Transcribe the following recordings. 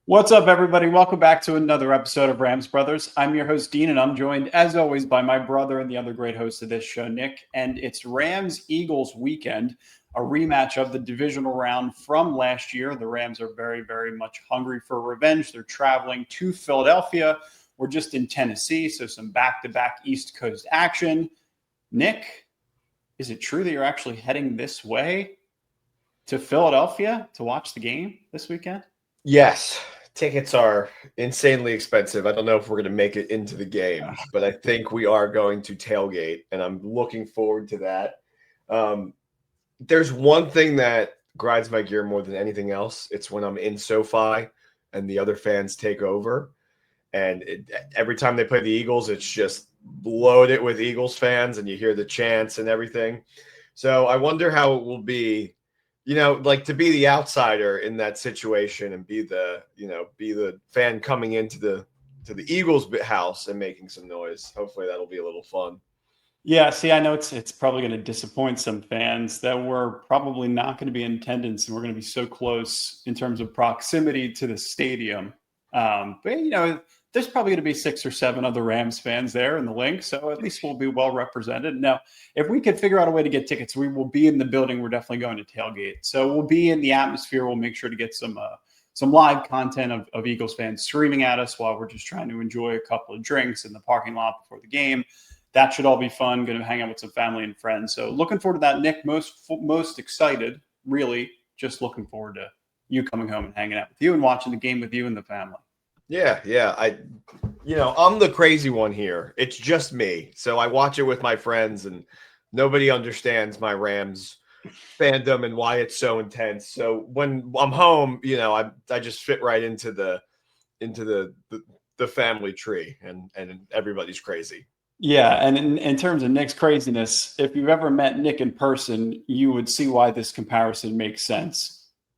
What's up, everybody? Welcome back to another episode of Rams Brothers. I'm your host, Dean, and I'm joined, as always, by my brother and the other great host of this show, Nick. And it's Rams-Eagles weekend, a rematch of the divisional round from last year. The Rams are very, very much hungry for revenge. They're traveling to Philadelphia. We're just in Tennessee, so some back-to-back East Coast action. Nick, is it true that you're actually heading this way to Philadelphia to watch the game this weekend? Yes. Tickets are insanely expensive. I don't know if we're going to make it into the game, but I think we are going to tailgate, and I'm looking forward to that. There's one thing that grinds my gear more than anything else. It's when I'm in SoFi and the other fans take over. And every time they play the Eagles, it's just loaded with Eagles fans, and you hear the chants and everything. So I wonder how it will be, like to be the outsider in that situation and be the fan coming into the Eagles house and making some noise. Hopefully that'll be a little fun. Yeah, see, I know it's probably going to disappoint some fans that we're probably not going to be in attendance, and we're going to be so close in terms of proximity to the stadium. But there's probably going to be 6 or 7 other Rams fans there in the link, so at least we'll be well represented. Now, if we could figure out a way to get tickets, we will be in the building. We're definitely going to tailgate, so we'll be in the atmosphere. We'll make sure to get some live content of Eagles fans streaming at us while we're just trying to enjoy a couple of drinks in the parking lot before the game. That should all be fun. Going to hang out with some family and friends. So looking forward to that, Nick. Most excited, really, just looking forward to you coming home and hanging out with you and watching the game with you and the family. Yeah. I'm the crazy one here. It's just me. So I watch it with my friends, and nobody understands my Rams fandom and why it's so intense. So when I'm home, I just fit right into the family tree, and everybody's crazy. Yeah, and in terms of Nick's craziness, if you've ever met Nick in person, you would see why this comparison makes sense.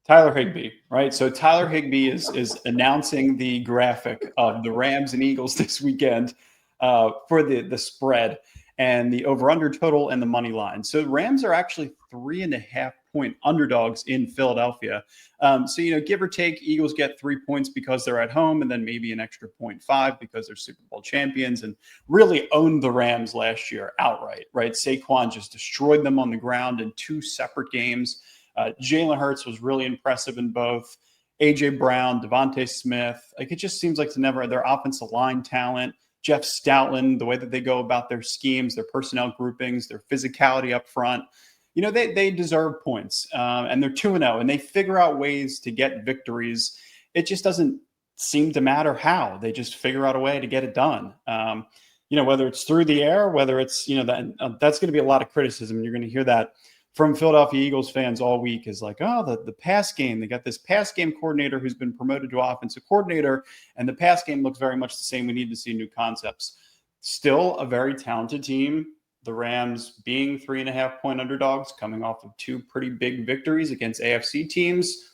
Tyler Higbee, right? So Tyler Higbee is announcing the graphic of the Rams and Eagles this weekend for the spread and the over-under total and the money line. So Rams are actually 3.5-point underdogs in Philadelphia. So give or take, Eagles get 3 points because they're at home, and then maybe an extra 0.5 because they're Super Bowl champions and really owned the Rams last year outright, right? Saquon just destroyed them on the ground in 2 separate games. Jalen Hurts was really impressive in both. A.J. Brown, Devontae Smith, it just seems like their offensive line talent, Jeff Stoutland, the way that they go about their schemes, their personnel groupings, their physicality up front, they deserve points. And they're 2-0, and they figure out ways to get victories. It just doesn't seem to matter how. They just figure out a way to get it done. Whether it's through the air, whether it's, that's going to be a lot of criticism. You're going to hear that from Philadelphia Eagles fans all week is like, the pass game. They got this pass game coordinator who's been promoted to offensive coordinator, and the pass game looks very much the same. We need to see new concepts. Still a very talented team. The Rams being 3.5-point underdogs, coming off of 2 pretty big victories against AFC teams.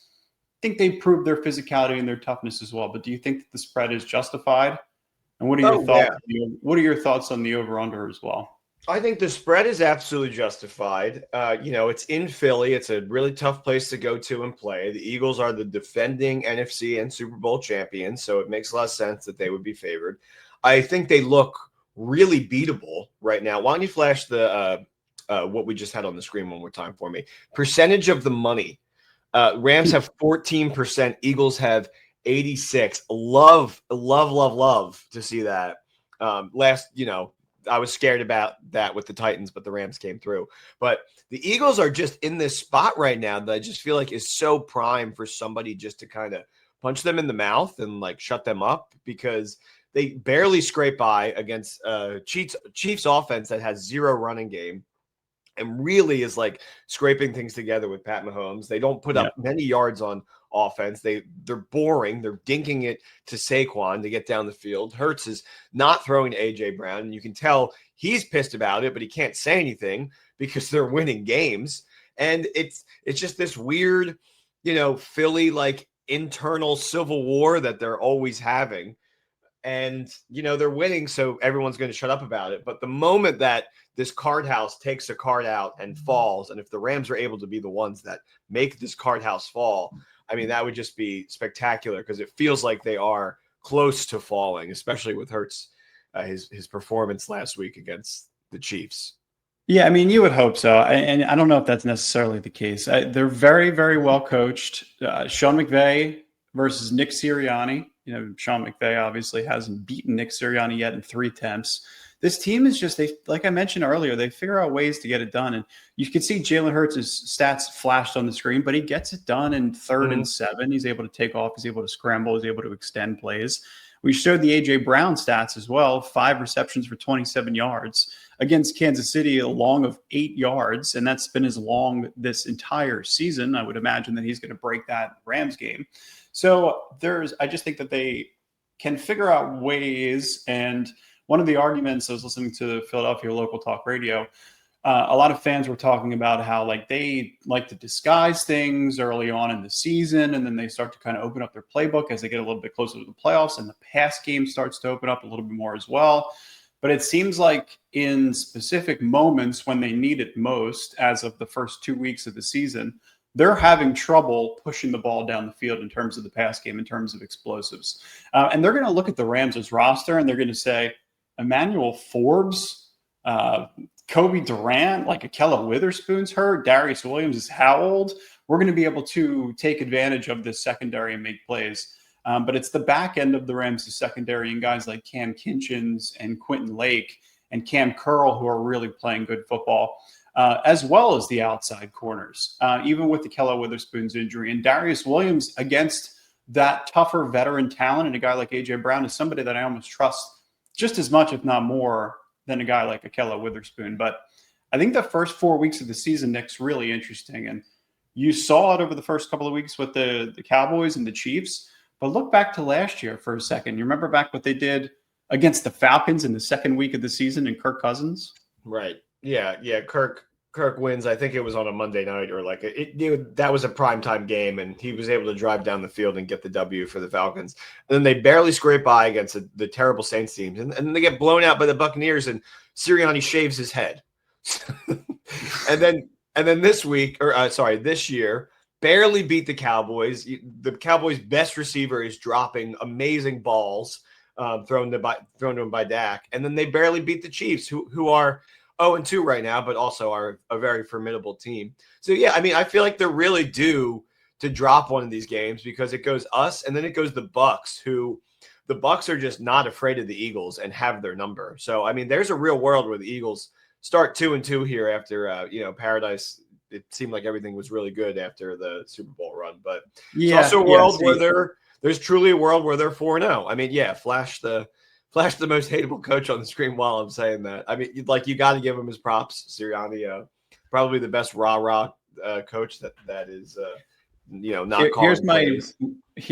I think they proved their physicality and their toughness as well. But do you think that the spread is justified? And what are your thoughts? Yeah. What are your thoughts on the over/under as well? I think the spread is absolutely justified. It's in Philly. It's a really tough place to go to and play. The Eagles are the defending NFC and Super Bowl champions, so it makes a lot of sense that they would be favored. I think they look really beatable right now. Why don't you flash the what we just had on the screen one more time for me? Percentage of the money. Rams have 14%. Eagles have 86. Love to see that. I was scared about that with the Titans, but the Rams came through. But the Eagles are just in this spot right now that I just feel like is so prime for somebody just to kind of punch them in the mouth and shut them up, because they barely scrape by against Chiefs offense that has 0 running game and really is scraping things together with Pat Mahomes. They don't put up many yards on offense. They're boring. They're dinking it to Saquon to get down the field. Hurts is not throwing to A.J. Brown, and you can tell he's pissed about it, but he can't say anything because they're winning games. And it's just this weird, Philly internal civil war that they're always having. and they're winning, so everyone's going to shut up about it. But the moment that this card house takes a card out and falls, and if the Rams are able to be the ones that make this card house fall, I mean, that would just be spectacular, because it feels like they are close to falling, especially with Hurts, his performance last week against the Chiefs. Yeah, I mean, you would hope so. And I don't know if that's necessarily the case. They're very, very well coached. Sean McVay versus Nick Sirianni. Sean McVay obviously hasn't beaten Nick Sirianni yet in 3 attempts. This team is just, like I mentioned earlier, they figure out ways to get it done. And you can see Jalen Hurts' stats flashed on the screen, but he gets it done in 3rd and 7. He's able to take off. He's able to scramble. He's able to extend plays. We showed the A.J. Brown stats as well, 5 receptions for 27 yards against Kansas City, a long of 8 yards, and that's been his long this entire season. I would imagine that he's going to break that Rams game. So I just think that they can figure out ways. And one of the arguments, I was listening to Philadelphia local talk radio, a lot of fans were talking about how they like to disguise things early on in the season, and then they start to kind of open up their playbook as they get a little bit closer to the playoffs, and the pass game starts to open up a little bit more as well. But it seems like in specific moments when they need it most, as of the first 2 weeks of the season, they're having trouble pushing the ball down the field in terms of the pass game, in terms of explosives. And they're going to look at the Rams' roster, and they're going to say, Emmanuel Forbes, Kobe Durant, Akella Witherspoon's hurt, Darius Williams is how old? We're going to be able to take advantage of this secondary and make plays. But it's the back end of the Rams' secondary and guys like Cam Kinchins and Quentin Lake and Cam Curl who are really playing good football, as well as the outside corners, even with Akella Witherspoon's injury. And Darius Williams against that tougher veteran talent and a guy like A.J. Brown is somebody that I almost trust just as much, if not more, than a guy like Akella Witherspoon. But I think the first 4 weeks of the season, Nick's really interesting. And you saw it over the first couple of weeks with the Cowboys and the Chiefs. But look back to last year for a second. You remember back what they did against the Falcons in the second week of the season and Kirk Cousins? Right. Yeah. Kirk wins. I think it was on a Monday night, or that was a primetime game, and he was able to drive down the field and get the W for the Falcons. And then they barely scrape by against the terrible Saints teams, and then they get blown out by the Buccaneers, and Sirianni shaves his head. and then this year, barely beat the Cowboys. The Cowboys' best receiver is dropping amazing balls thrown to him by Dak, and then they barely beat the Chiefs, who are 0-2 right now, but also are a very formidable team. So, yeah, I mean, I feel like they're really due to drop one of these games, because it goes us and then it goes the Bucs, who the Bucs are just not afraid of the Eagles and have their number. So, I mean, there's a real world where the Eagles start 2-2 here after, Paradise. It seemed like everything was really good after the Super Bowl run, but it's also a world where there's truly a world where they're 4-0. I mean, yeah, flash the most hateable coach on the screen while I'm saying that. I mean, you got to give him his props. Sirianni, probably the best rah-rah coach that is, not calling Here's plays.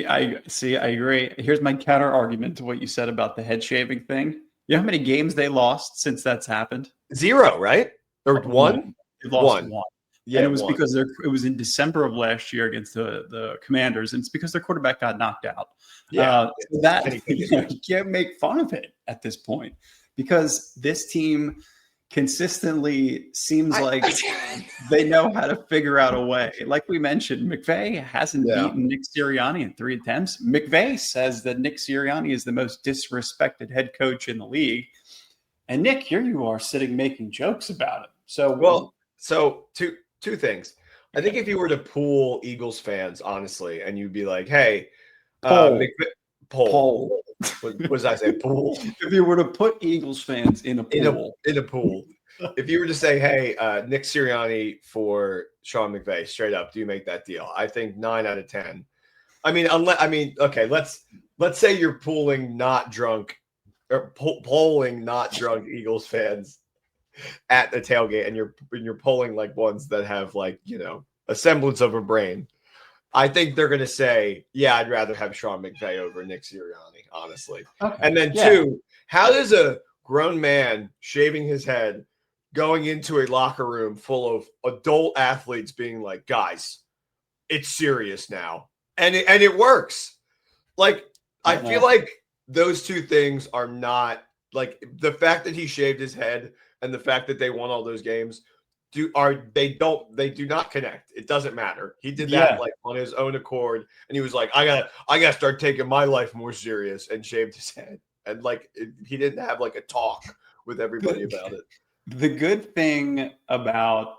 I agree. Here's my counter argument to what you said about the head shaving thing. You know how many games they lost since that's happened? 0, right? Or 1? They lost one. Yeah, and it was because it was in December of last year against the Commanders, and it's because their quarterback got knocked out. Yeah, you can't make fun of it at this point, because this team consistently seems like they know how to figure out a way. Like we mentioned, McVay hasn't beaten Nick Sirianni in 3 attempts. McVay says that Nick Sirianni is the most disrespected head coach in the league. And Nick, here you are sitting making jokes about it. So two things. I think if you were to pool Eagles fans, honestly, and you'd be like, hey, poll. What was I say? Pool. If you were to put Eagles fans in a pool. In a pool. If you were to say, hey, Nick Sirianni for Sean McVay, straight up, do you make that deal? I think 9 out of 10. Okay, let's say you're pooling not drunk, or polling not drunk Eagles fans at the tailgate, and you're polling ones that have a semblance of a brain. I think they're going to say, yeah, I'd rather have Sean McVay over Nick Sirianni, honestly. Okay. And then 2, how does a grown man shaving his head going into a locker room full of adult athletes being like, guys, it's serious now. And it works. I feel like those two things are not like the fact that he shaved his head and the fact that they won all those games they do not connect. It doesn't matter. He did that Yeah. like on his own accord, and he was like, I gotta start taking my life more serious, and shaved his head. And like he didn't have like a talk with everybody about it. The good thing about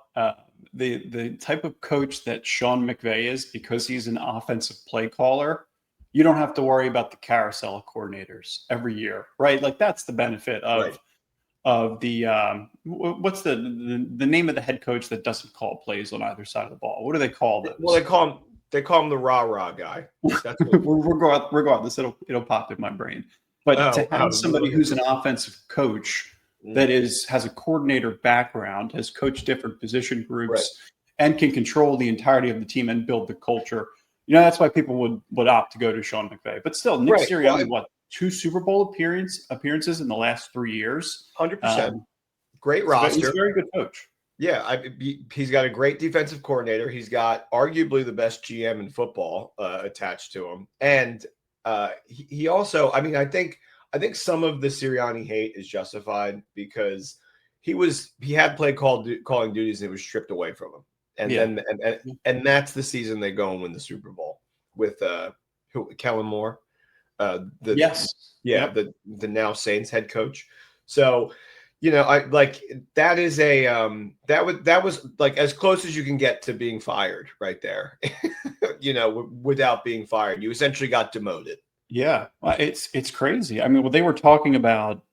the type of coach that Sean McVay is, because he's an offensive play caller, you don't have to worry about the carousel of coordinators every year, right? Like that's the benefit Right. of the what's the name of the head coach that doesn't call plays on either side of the ball? What do they call Well, those? they call him the rah-rah guy. That's what Regardless, it'll pop in my brain. But to have somebody who's an offensive coach that has a coordinator background, has coached different position groups, right. and can control the entirety of the team and build the culture, that's why people would opt to go to Sean McVay. But still, Nick Sirianni, what, 2 Super Bowl appearances in the last 3 years? 100%. Great roster. He's a very good coach. Yeah, he's got a great defensive coordinator. He's got arguably the best GM in football attached to him, and he also. I mean, I think some of the Sirianni hate is justified because he had calling duties and it was stripped away from him, and then and that's the season they go and win the Super Bowl with Kellen Moore, the now Saints head coach. So. I like that is a that was like as close as you can get to being fired right there. Without being fired, you essentially got demoted. Yeah, it's crazy. I mean, well, they were talking about,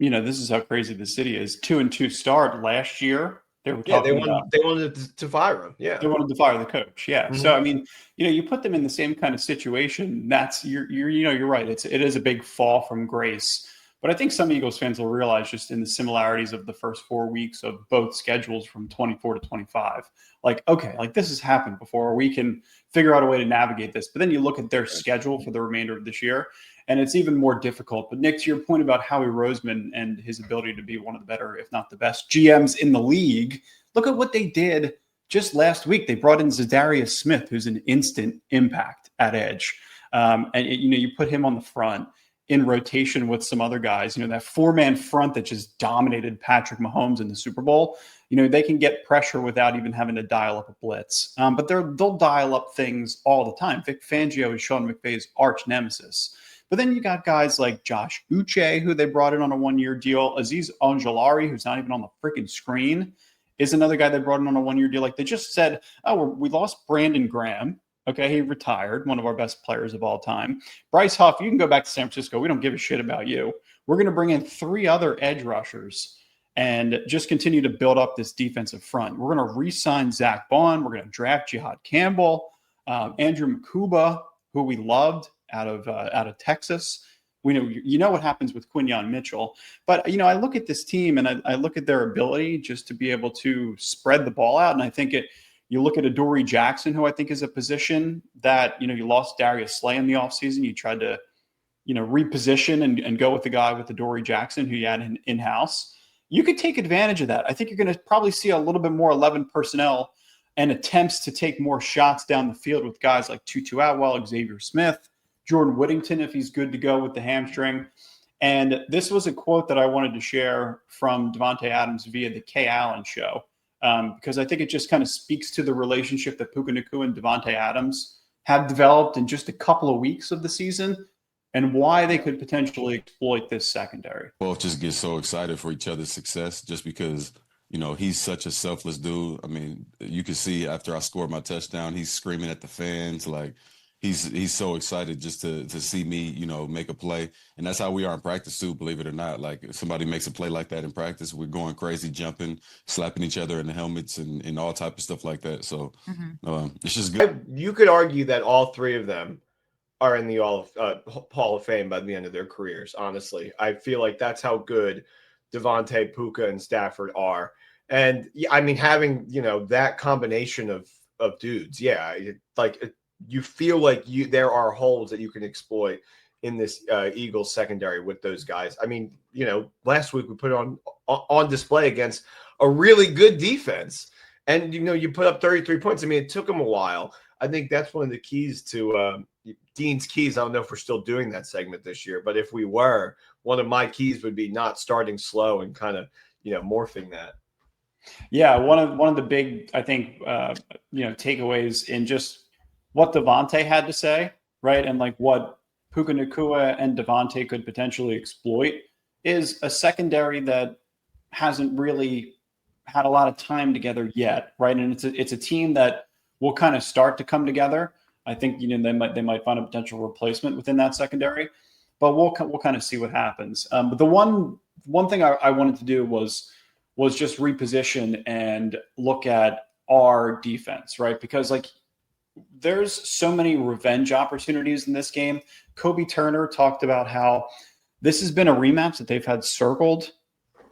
this is how crazy the city is. 2-2 start last year. They were talking about they wanted to fire him. Yeah, they wanted to fire the coach. Yeah. Mm-hmm. So I mean, you put them in the same kind of situation. That's you're right. It is a big fall from grace. But I think some Eagles fans will realize just in the similarities of the first 4 weeks of both schedules from 24 to 25, like, okay, like this has happened before. We can figure out a way to navigate this. But then you look at their schedule for the remainder of this year, and it's even more difficult. But Nick, to your point about Howie Roseman and his ability to be one of the better, if not the best GMs in the league, look at what they did just last week. They brought in Zadarius Smith, who's an instant impact at edge. And you put him on the front in rotation with some other guys, that 4-man front that just dominated Patrick Mahomes in the Super Bowl. They can get pressure without even having to dial up a blitz. But they'll dial up things all the time. Vic Fangio is Sean McVay's arch nemesis. But then you got guys like Josh Uche, who they brought in on a 1-year deal. Aziz Ojulari, who's not even on the freaking screen, is another guy they brought in on a 1-year deal. Like they just said, we lost Brandon Graham. Okay, he retired, one of our best players of all time. Bryce Huff, you can go back to San Francisco. We don't give a shit about you. We're going to bring in 3 other edge rushers and just continue to build up this defensive front. We're going to re-sign Zach Bond. We're going to draft Jihad Campbell, Andrew Makuba, who we loved out of Texas. We know what happens with Quinyon Mitchell. But, I look at this team and I look at their ability just to be able to spread the ball out. And I think you look at Adoree Jackson, who I think is a position that, you lost Darius Slay in the offseason. You tried to, reposition and go with the guy with Adoree Jackson who you had in-house. You could take advantage of that. I think you're going to probably see a little bit more 11 personnel and attempts to take more shots down the field with guys like Tutu Atwell, Xavier Smith, Jordan Whittington, if he's good to go with the hamstring. And this was a quote that I wanted to share from Davante Adams via the Kay Allen show. Because I think it just kind of speaks to the relationship that Puka Nacua and Davante Adams have developed in just a couple of weeks of the season and why they could potentially exploit this secondary. Both just get so excited for each other's success just because, he's such a selfless dude. I mean, you can see after I scored my touchdown, he's screaming at the fans. Like he's so excited just to see me, make a play. And that's how we are in practice too, believe it or not. Like if somebody makes a play like that in practice, we're going crazy, jumping, slapping each other in the helmets and all type of stuff like that. So it's just good. You could argue that all 3 of them are in the Hall of Fame by the end of their careers. Honestly, I feel like that's how good Davante, Puka, and Stafford are. And I mean, having, that combination of dudes. Yeah. You feel like there are holes that you can exploit in this Eagles secondary with those guys. I mean, last week we put on display against a really good defense, and you put up 33 points. I mean, it took them a while. I think that's one of the keys to Dean's keys. I don't know if we're still doing that segment this year, but if we were, one of my keys would be not starting slow and kind of, morphing that. Yeah, one of the big, I think, takeaways in just what Devontae had to say, right, and like what Puka Nacua and Devontae could potentially exploit is a secondary that hasn't really had a lot of time together yet, right? And it's a team that will kind of start to come together. I think they might find a potential replacement within that secondary, but we'll kind of see what happens. But the one thing I wanted to do was just reposition and look at our defense, right? Because like there's so many revenge opportunities in this game. Kobe Turner talked about how this has been a rematch that they've had circled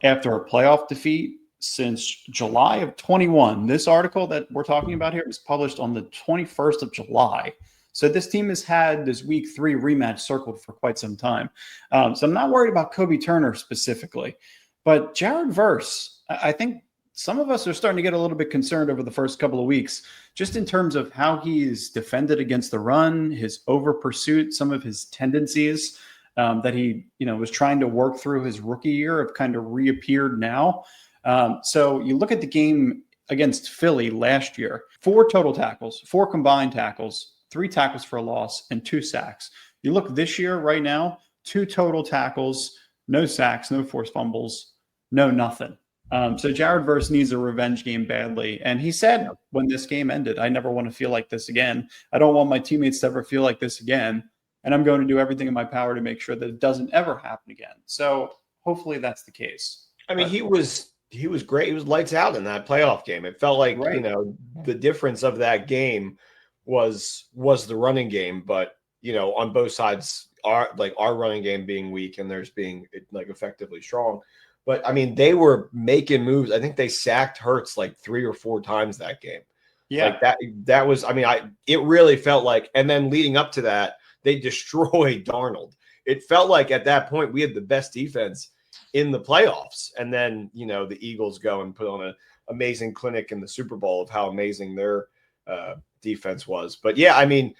after a playoff defeat since July of 21. This article that we're talking about here was published on the 21st of July. So this team has had this week 3 rematch circled for quite some time. So I'm not worried about Kobe Turner specifically, but Jared Verse, I think some of us are starting to get a little bit concerned over the first couple of weeks, just in terms of how he's defended against the run, his over pursuit, some of his tendencies that he was trying to work through his rookie year have kind of reappeared now. So you look at the game against Philly last year, 4 total tackles, 4 combined tackles, 3 tackles for a loss, and 2 sacks. You look this year right now, 2 total tackles, no sacks, no forced fumbles, no nothing. So Jared Verse needs a revenge game badly. And he said when this game ended, I never want to feel like this again. I don't want my teammates to ever feel like this again. And I'm going to do everything in my power to make sure that it doesn't ever happen again. So hopefully that's the case. I mean, he was great. He was lights out in that playoff game. It felt like, Right. The difference of that game was the running game, but on both sides, our running game being weak and theirs being like effectively strong. But I mean, they were making moves. I think they sacked Hurts like 3 or 4 times that game. Yeah. Like that was, I mean, it really felt like, and then leading up to that, they destroyed Darnold. It felt like at that point we had the best defense in the playoffs. And then, the Eagles go and put on an amazing clinic in the Super Bowl of how amazing their defense was. But yeah, I mean,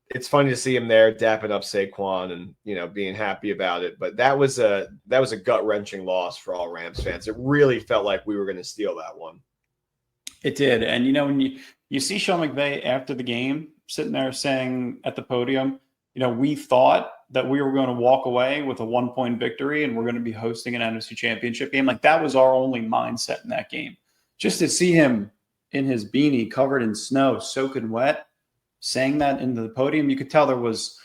it's funny to see him there dapping up Saquon and, being happy about it. But that was a gut-wrenching loss for all Rams fans. It really felt like we were going to steal that one. It did. And, when you see Sean McVay after the game sitting there saying at the podium, we thought that we were going to walk away with a 1-point victory and we're going to be hosting an NFC Championship game. Like that was our only mindset in that game. Just to see him in his beanie covered in snow, soaking wet, saying that into the podium, you could tell there was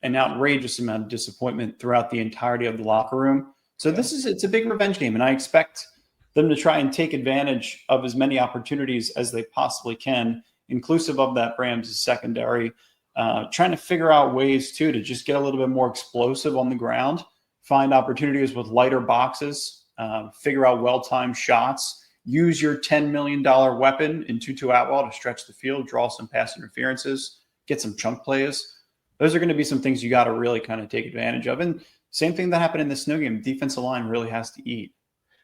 an outrageous amount of disappointment throughout the entirety of the locker room. So it's a big revenge game, and I expect them to try and take advantage of as many opportunities as they possibly can, inclusive of that Rams' secondary, trying to figure out ways too to just get a little bit more explosive on the ground, find opportunities with lighter boxes, figure out well-timed shots, use your $10 million weapon in Tutu Atwell to stretch the field, draw some pass interferences, get some chunk plays. Those are going to be some things you got to really kind of take advantage of. And same thing that happened in the snow game. Defensive line really has to eat.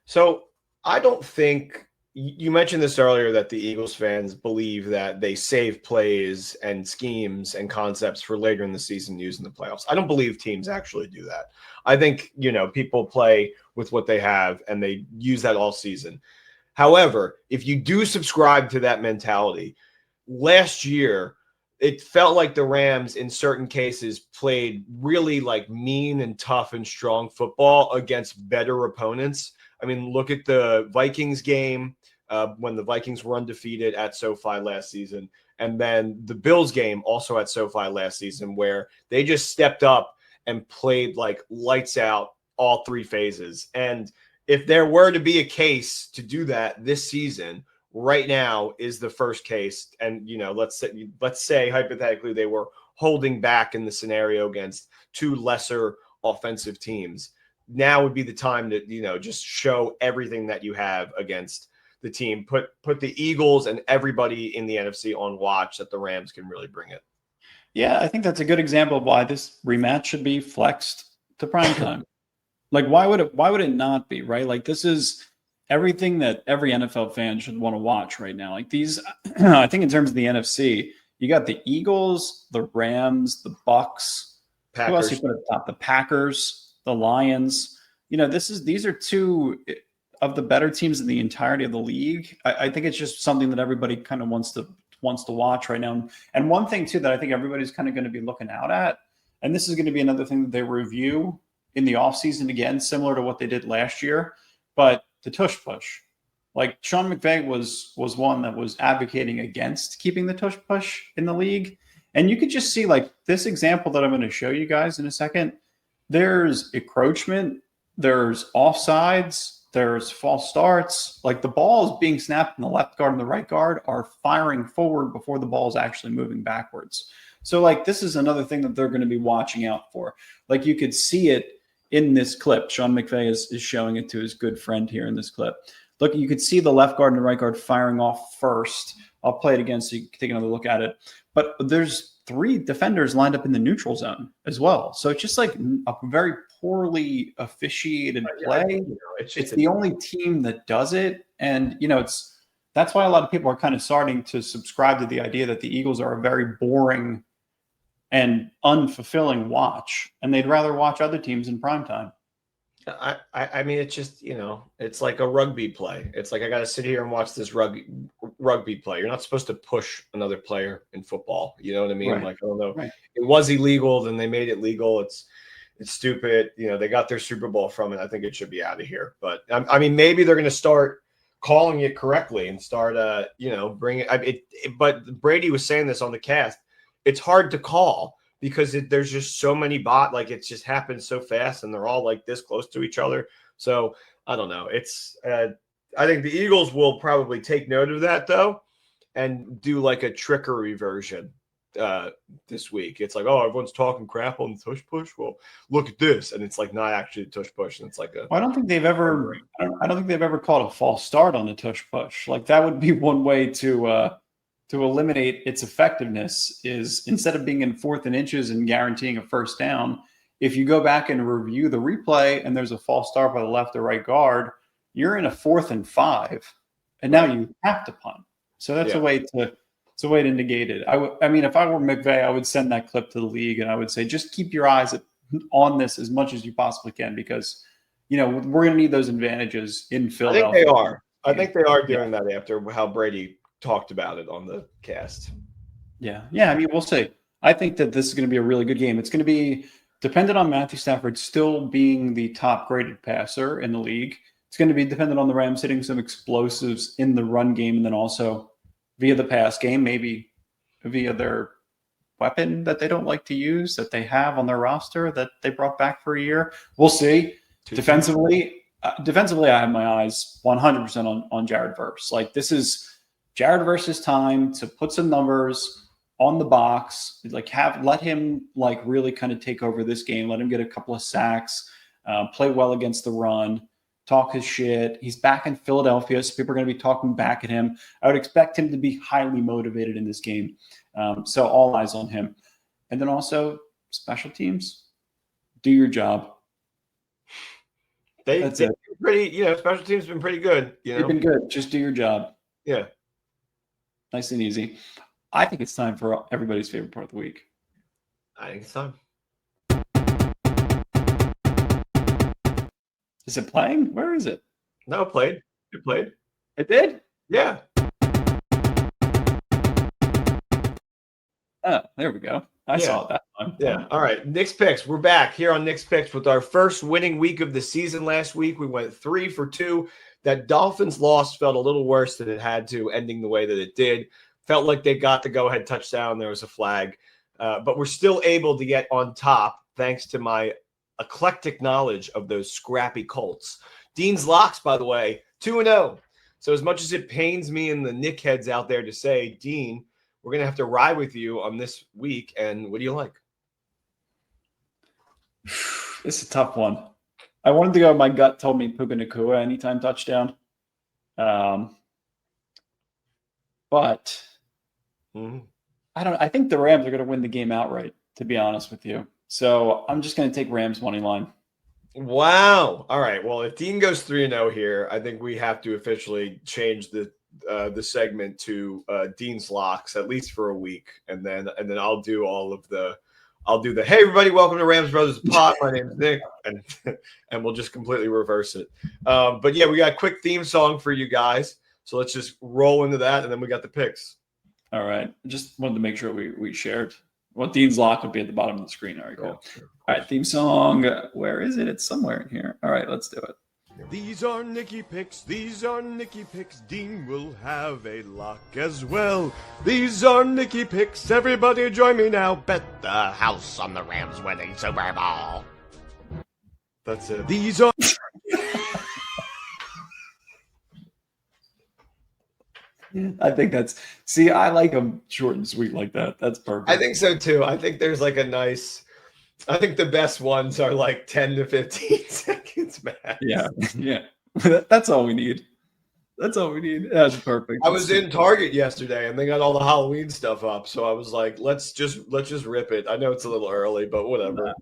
So I don't think you mentioned this earlier that the Eagles fans believe that they save plays and schemes and concepts for later in the season using the playoffs. I don't believe teams actually do that. I think, people play with what they have and they use that all season. However, if you do subscribe to that mentality, last year, it felt like the Rams in certain cases played really like mean and tough and strong football against better opponents. I mean, look at the Vikings game when the Vikings were undefeated at SoFi last season. And then the Bills game also at SoFi last season where they just stepped up and played like lights out all 3 phases. And if there were to be a case to do that this season, right now is the first case. And, let's say hypothetically they were holding back in the scenario against 2 lesser offensive teams. Now would be the time to, just show everything that you have against the team. Put the Eagles and everybody in the NFC on watch that the Rams can really bring it. Yeah, I think that's a good example of why this rematch should be flexed to primetime. Like, why would it not be, right? Like, this is everything that every NFL fan should want to watch right now. Like these, I think in terms of the NFC, you got the Eagles, the Rams, the Bucks. Who else you Packers. put at the top? The Packers, the Lions. These are two of the better teams in the entirety of the league. I think it's just something that everybody kind of wants to watch right now. And one thing too that I think everybody's kind of going to be looking out at, and this is going to be another thing that they review in the offseason again, similar to what they did last year, but the tush push. Like Sean McVay was one that was advocating against keeping the tush push in the league. And you could just see like this example that I'm going to show you guys in a second. There's encroachment, there's offsides, there's false starts. Like the balls being snapped in the left guard and the right guard are firing forward before the ball is actually moving backwards. So like this is another thing that they're going to be watching out for. Like you could see it in this clip. Sean McVay is showing it to his good friend here in this clip. Look, you could see the left guard and the right guard firing off first. I'll play it again so you can take another look at it. But there's 3 defenders lined up in the neutral zone as well. So it's just like a very poorly officiated play. It's the only team that does it. And, that's why a lot of people are kind of starting to subscribe to the idea that the Eagles are a very boring and unfulfilling watch. And they'd rather watch other teams in primetime. I mean, it's just, it's like a rugby play. It's like I got to sit here and watch this rugby play. You're not supposed to push another player in football. You know what I mean? Right. Like, I don't know. Right. It was illegal, then they made it legal. It's stupid. They got their Super Bowl from it. I think it should be out of here. But I mean, maybe they're going to start calling it correctly and start, bring it. But Brady was saying this on the cast. It's hard to call, because there's just so many like it just happens so fast and they're all like this close to each other. So I don't know. It's I think the Eagles will probably take note of that though and do like a trickery version this week. It's like, oh, everyone's talking crap on the tush push. Well, look at this, and it's like not actually a tush push, and it's like I don't think they've ever. I don't think they've ever called a false start on a tush push. Like that would be one way to eliminate its effectiveness. Is instead of being in 4th and inches and guaranteeing a first down, if you go back and review the replay and there's a false start by the left or right guard, you're in a 4th and 5, and now you have to punt. So that's a way to negate it. I mean, if I were McVay, I would send that clip to the league and I would say, just keep your eyes on this as much as you possibly can, because we're going to need those advantages in Philadelphia. I think they are. I think they are doing that after how Brady talked about it on the cast. Yeah. I mean, we'll see. I think that this is going to be a really good game. It's going to be dependent on Matthew Stafford still being the top graded passer in the league. It's going to be dependent on the Rams hitting some explosives in the run game, and then also via the pass game, maybe via their weapon that they don't like to use, that they have on their roster that they brought back for a year. We'll see. Defensively, I have my eyes 100% on Jared Verse. Like this is Jared Verse's time to put some numbers on the box. Like let him like really kind of take over this game. Let him get a couple of sacks, play well against the run, talk his shit. He's back in Philadelphia, so people are going to be talking back at him. I would expect him to be highly motivated in this game. So all eyes on him. And then also special teams, do your job. They've been pretty, special teams have been pretty good. They've been good. Just do your job. Yeah. Nice and easy. I think it's time for everybody's favorite part of the week. I think it's time. Is it playing? Where is it? No, it played. It played. It did? Yeah. Oh, there we go. I saw it that time. Yeah. All right. Nick's Picks. We're back here on Nick's Picks with our first winning week of the season last week. We went 3 for 2. That Dolphins loss felt a little worse than it had to, ending the way that it did. Felt like they got the go-ahead touchdown. There was a flag. But we're still able to get on top thanks to my eclectic knowledge of those scrappy Colts. Dean's Locks, by the way, 2-0. So as much as it pains me and the Nick heads out there to say, Dean, we're going to have to ride with you on this week. And what do you like? It's a tough one. I wanted to go. My gut told me Puka Nacua anytime touchdown. But I think the Rams are going to win the game outright, to be honest with you. So I'm just going to take Rams money line. Wow. All right. Well, if Dean goes 3-0 here, I think we have to officially change the segment to Dean's locks at least for a week, and then I'll do hey everybody, welcome to Rams Brothers Pod. My name is Nick, and and we'll just completely reverse it. But yeah, we got a quick theme song for you guys, so let's just roll into that, and then we got the picks. All right. Just wanted to make sure we shared. Well, Dean's lock will be at the bottom of the screen. All right, cool. Yeah, All right, theme song. Where is it? It's somewhere in here. All right, let's do it. These are Nicky picks, these are Nicky picks. Dean will have a lock as well. These are Nicky picks, everybody join me now. Bet the house on the Rams winning Super Bowl. That's it. These are I think I like them short and sweet like that. That's perfect. I think so too. I think there's like I think the best ones are like 10 to 15 seconds max. Yeah. That's all we need. That's That's perfect. I was in Target yesterday and they got all the Halloween stuff up. So I was like, let's just rip it. I know it's a little early, but whatever.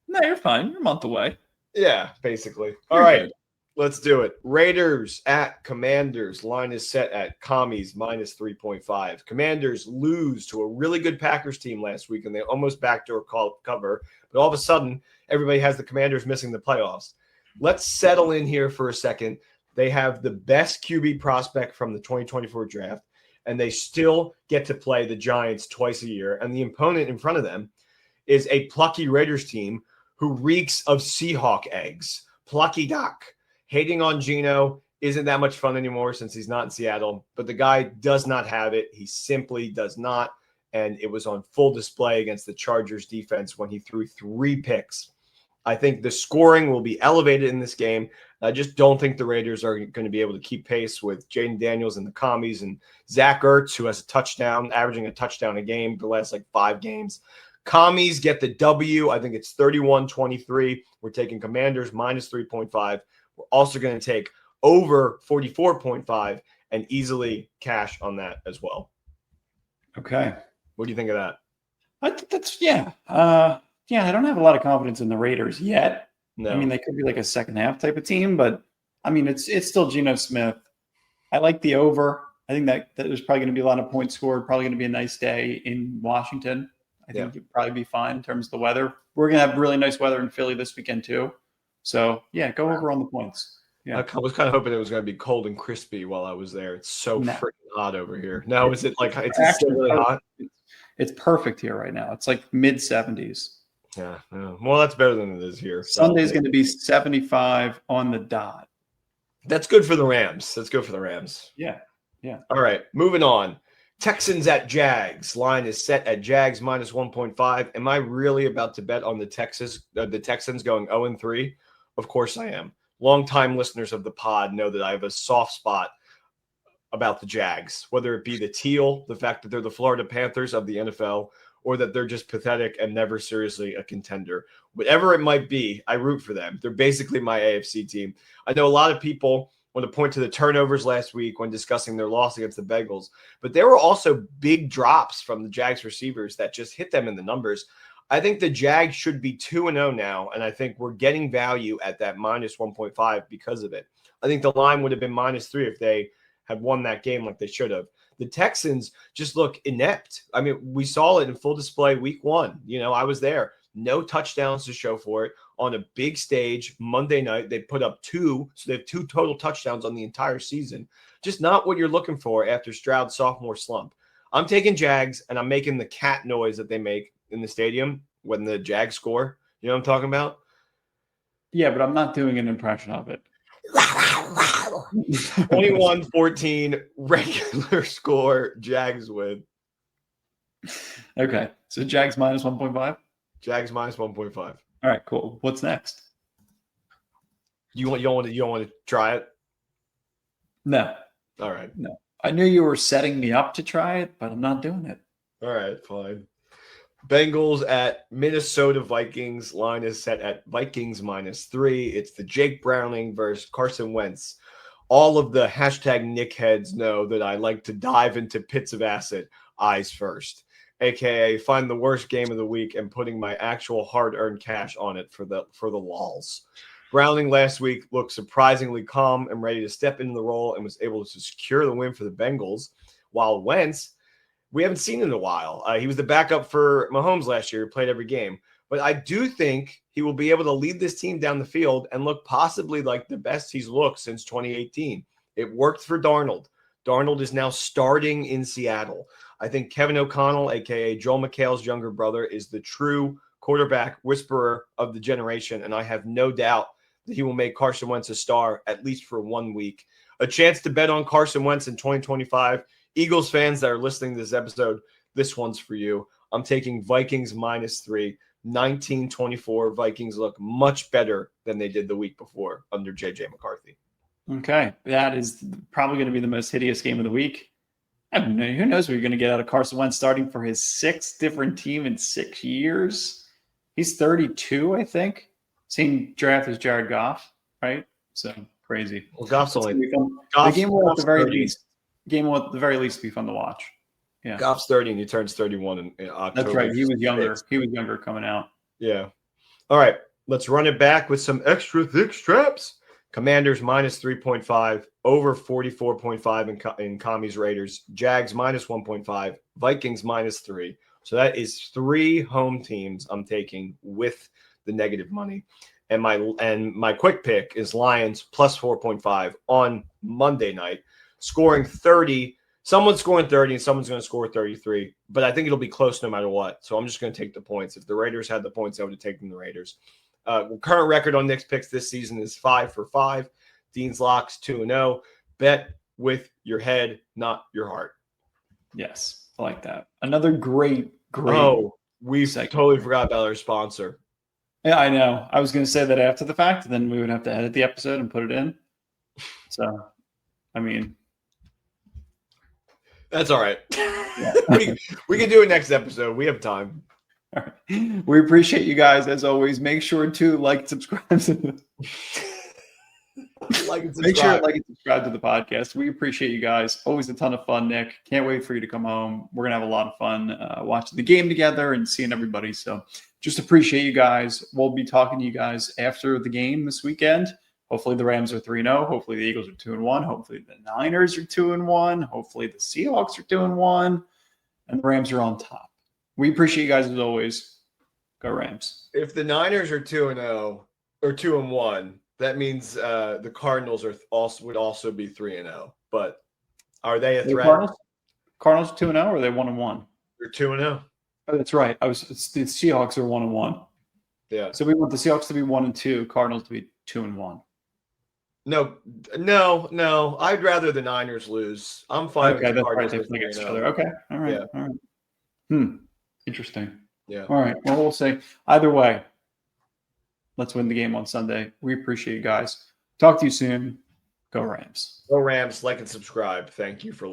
No, you're fine. You're a month away. Yeah, basically. All right. Let's do it. Raiders at Commanders. Line is set at commies minus 3.5. Commanders lose to a really good Packers team last week, and they almost backdoor cover. But all of a sudden, everybody has the Commanders missing the playoffs. Let's settle in here for a second. They have the best QB prospect from the 2024 draft, and they still get to play the Giants twice a year. And the opponent in front of them is a plucky Raiders team who reeks of Seahawk eggs. Plucky Doc. Hating on Geno isn't that much fun anymore since he's not in Seattle, but the guy does not have it. He simply does not, and it was on full display against the Chargers defense when he threw 3 picks. I think the scoring will be elevated in this game. I just don't think the Raiders are going to be able to keep pace with Jaden Daniels and the commies and Zach Ertz, who has a touchdown, averaging a touchdown a game the last 5 games. Commies get the W. I think it's 31-23. We're taking Commanders minus 3.5. We're also going to take over 44.5 and easily cash on that as well. Okay. What do you think of that? I think I don't have a lot of confidence in the Raiders yet. No. I mean, they could be like a second half type of team, but I mean, it's still Geno Smith. I like the over. I think that there's probably going to be a lot of points scored. Probably going to be a nice day in Washington. I think it'd probably be fine in terms of the weather. We're going to have really nice weather in Philly this weekend too. So yeah, go over on the points. Yeah. I was kind of hoping it was going to be cold and crispy while I was there. It's so freaking hot over here. Now, is it it's actually really hot? It's perfect here right now. It's like mid 70s. Yeah. Well, that's better than it is here. Sunday's going to be 75 on the dot. That's good for the Rams. Yeah. All right, moving on. Texans at Jags. Line is set at Jags minus 1.5. Am I really about to bet on the Texans going 0-3? Of course I am. Longtime listeners of the pod know that I have a soft spot about the Jags, whether it be the teal, the fact that they're the Florida Panthers of the NFL, or that they're just pathetic and never seriously a contender. Whatever it might be, I root for them. They're basically my AFC team. I know a lot of people want to point to the turnovers last week when discussing their loss against the Bengals, but there were also big drops from the Jags receivers that just hit them in the numbers. I think the Jags should be 2-0 now, and I think we're getting value at that minus 1.5 because of it. I think the line would have been -3 if they had won that game like they should have. The Texans just look inept. I mean, we saw it in full display week 1. I was there. No touchdowns to show for it. On a big stage Monday night, they put up 2, so they have 2 total touchdowns on the entire season. Just not what you're looking for after Stroud's sophomore slump. I'm taking Jags, and I'm making the cat noise that they make in the stadium when the Jags score. You know what I'm talking about? Yeah, but I'm not doing an impression of it. 21-14 regular score. Jags win. Okay, so Jags minus 1.5. Jags minus 1.5. All right, cool. What's next? You don't want to try it? No. All right. No. I knew you were setting me up to try it, but I'm not doing it. All right, fine. Bengals at Minnesota Vikings. Line is set at Vikings -3. It's the Jake Browning versus Carson Wentz. All of the hashtag Nick heads know that I like to dive into pits of acid eyes first, aka find the worst game of the week and putting my actual hard-earned cash on it for the lols. Browning last week looked surprisingly calm and ready to step into the role and was able to secure the win for the Bengals, while Wentz, we haven't seen in a while. He was the backup for Mahomes last year, played every game. But I do think he will be able to lead this team down the field and look possibly like the best he's looked since 2018. It worked for Darnold. Darnold is now starting in Seattle. I think Kevin O'Connell, a.k.a. Joel McHale's younger brother, is the true quarterback whisperer of the generation, and I have no doubt that he will make Carson Wentz a star at least for 1 week. A chance to bet on Carson Wentz in 2025. Eagles fans that are listening to this episode, this one's for you. I'm taking Vikings -3, 19-24. Vikings look much better than they did the week before under J.J. McCarthy. Okay, that is probably going to be the most hideous game of the week. I don't know. Who knows what you're going to get out of Carson Wentz starting for his 6th different team in 6 years. He's 32, I think. Same draft as Jared Goff, right? So crazy. Well, Goff's only the game will at the very 30. least. Game will at the very least be fun to watch. Yeah, Goff's 30 and he turns 31 in October. that's right. He was younger. He was younger coming out. Yeah. All right. Let's run it back with some extra thick straps. Commanders -3.5, over 44.5 in Commies Raiders. Jags -1.5, Vikings -3. So that is 3 home teams I'm taking with the negative money. And my quick pick is Lions +4.5 on Monday night, scoring 30. Someone's scoring 30 and someone's going to score 33, but I think it'll be close no matter what. So I'm just going to take the points. If the Raiders had the points, I would have taken the Raiders. Current record on Nick's picks this season is 5 for 5. Dean's locks 2-0. Bet with your head, not your heart. Yes, I like that. Another great. Oh, we segment. totally forgot about our sponsor. Yeah, I know. I was going to say that after the fact, then we would have to edit the episode and put it in. So, I mean, that's all right. we can do it next episode. We have time. All right. We appreciate you guys as always. Make sure to like and subscribe. Make sure to like and subscribe to the podcast. We appreciate you guys. Always a ton of fun, Nick. Can't wait for you to come home. We're gonna have a lot of fun watching the game together and seeing everybody. So just appreciate you guys. We'll be talking to you guys after the game this weekend. Hopefully the Rams are 3-0. Hopefully the Eagles are 2-1. Hopefully the Niners are 2-1. Hopefully the Seahawks are 2-1. And the Rams are on top. We appreciate you guys as always. Go Rams. If the Niners are 2-0 or 2-1, that means the Cardinals would also be 3-0. But are they a threat? Cardinals 2-0 or are they 1-1? They're 2-0. Oh, that's right. The Seahawks are 1-1. Yeah. So we want the Seahawks to be 1-2, Cardinals to be 2-1. No. I'd rather the Niners lose. I'm fine. Okay, with the that's right. Cardinals They play against each other. Okay. All right. Yeah. All right. Interesting. Yeah. All right. Well, we'll say either way, let's win the game on Sunday. We appreciate you guys. Talk to you soon. Go Rams. Go Rams. Like and subscribe. Thank you for listening.